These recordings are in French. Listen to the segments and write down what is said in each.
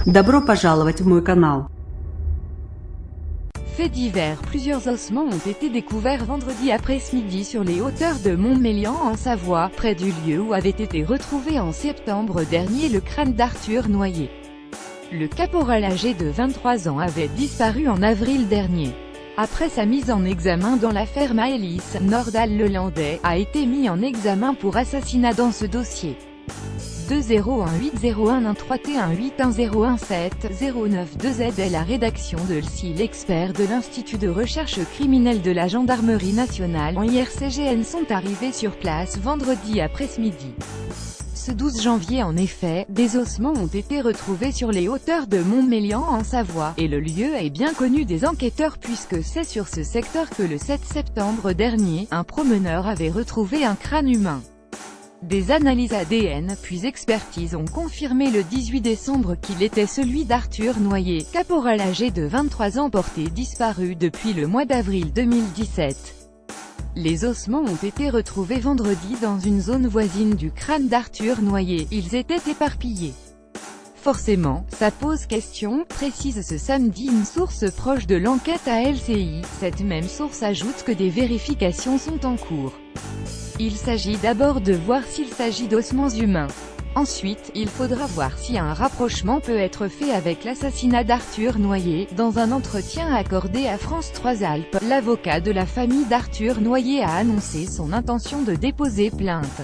Добро пожаловать в мой канал. Fait divers. Plusieurs ossements ont été découverts vendredi après-midi sur les hauteurs de Montmélian en Savoie, près du lieu où avait été retrouvé en septembre dernier le crâne d'Arthur Noyer. Le caporal âgé de 23 ans avait disparu en avril dernier. Après sa mise en examen dans l'affaire Maëlys, Nordahl-Lelandais a été mis en examen pour assassinat dans ce dossier. 201801318101709 est la rédaction de l'SI. L'expert de l'Institut de recherche criminelle de la gendarmerie nationale en IRCGN sont arrivés sur place vendredi après-midi. Ce 12 janvier en effet, des ossements ont été retrouvés sur les hauteurs de Montmélian en Savoie, et le lieu est bien connu des enquêteurs puisque c'est sur ce secteur que le 7 septembre dernier, un promeneur avait retrouvé un crâne humain. Des analyses ADN puis expertises ont confirmé le 18 décembre qu'il était celui d'Arthur Noyer, caporal âgé de 23 ans porté disparu depuis le mois d'avril 2017. Les ossements ont été retrouvés vendredi dans une zone voisine du crâne d'Arthur Noyer. Ils étaient éparpillés. Forcément, ça pose question, précise ce samedi une source proche de l'enquête à LCI. Cette même source ajoute que des vérifications sont en cours. Il s'agit d'abord de voir s'il s'agit d'ossements humains. Ensuite, il faudra voir si un rapprochement peut être fait avec l'assassinat d'Arthur Noyer. Dans un entretien accordé à France 3 Alpes, l'avocat de la famille d'Arthur Noyer a annoncé son intention de déposer plainte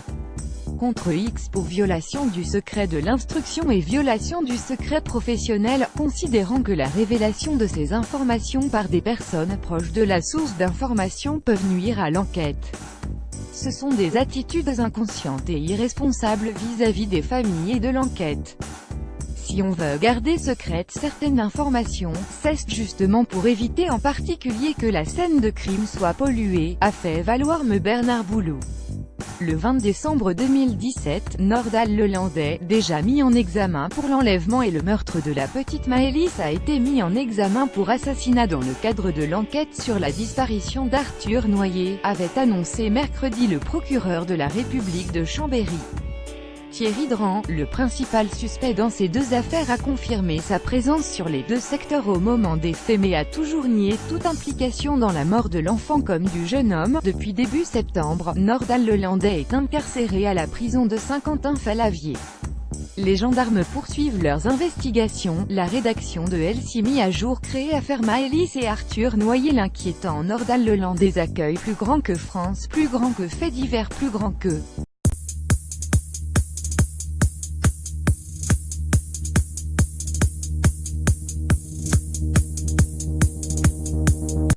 contre X pour violation du secret de l'instruction et violation du secret professionnel, considérant que la révélation de ces informations par des personnes proches de la source d'information peuvent nuire à l'enquête. Ce sont des attitudes inconscientes et irresponsables vis-à-vis des familles et de l'enquête. Si on veut garder secrète certaines informations, c'est justement pour éviter en particulier que la scène de crime soit polluée, a fait valoir M. Bernard Boulou. Le 20 décembre 2017, Nordahl-Lelandais, déjà mis en examen pour l'enlèvement et le meurtre de la petite Maëlys, a été mis en examen pour assassinat dans le cadre de l'enquête sur la disparition d'Arthur Noyer, avait annoncé mercredi le procureur de la République de Chambéry. Thierry Dran, le principal suspect dans ces deux affaires, a confirmé sa présence sur les deux secteurs au moment des faits mais a toujours nié toute implication dans la mort de l'enfant comme du jeune homme. Depuis début septembre, Nordahl-Lelandais est incarcéré à la prison de Saint-Quentin-Fallavier. Les gendarmes poursuivent leurs investigations. La rédaction de LCI mis à jour créée affaire Maëlys et Arthur Noyer. L'inquiétant Nordahl-Lelandais accueille plus grand que France, plus grand que fait divers, plus grand que